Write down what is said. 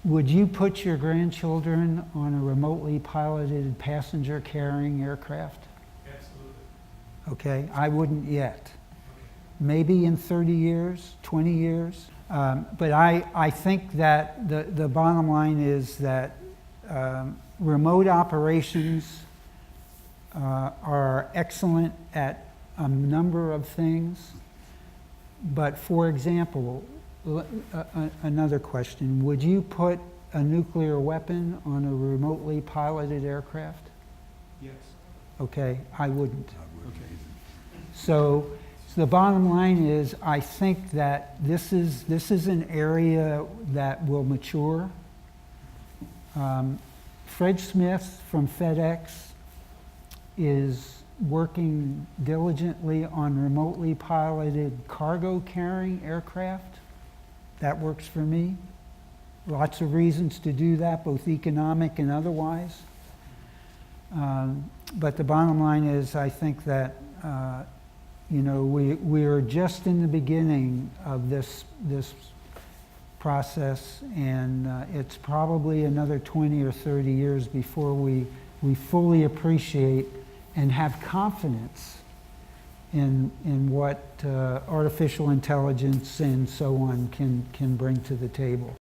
would you put your grandchildren on a remotely piloted passenger carrying aircraft? Absolutely. Okay, I wouldn't yet. Maybe in 30 years, 20 years. But I think that the bottom line is that remote operations are excellent at a number of things. But for example, another question, would you put a nuclear weapon on a remotely piloted aircraft? Yes. Okay, I wouldn't. Okay. So the bottom line is, I think that this is an area that will mature. Fred Smith from FedEx is working diligently on remotely piloted cargo carrying aircraft. That works for me. Lots of reasons to do that, both economic and otherwise. But the bottom line is, I think that we are just in the beginning of this process, and it's probably another 20 or 30 years before we fully appreciate and have confidence in what artificial intelligence and so on can bring to the table.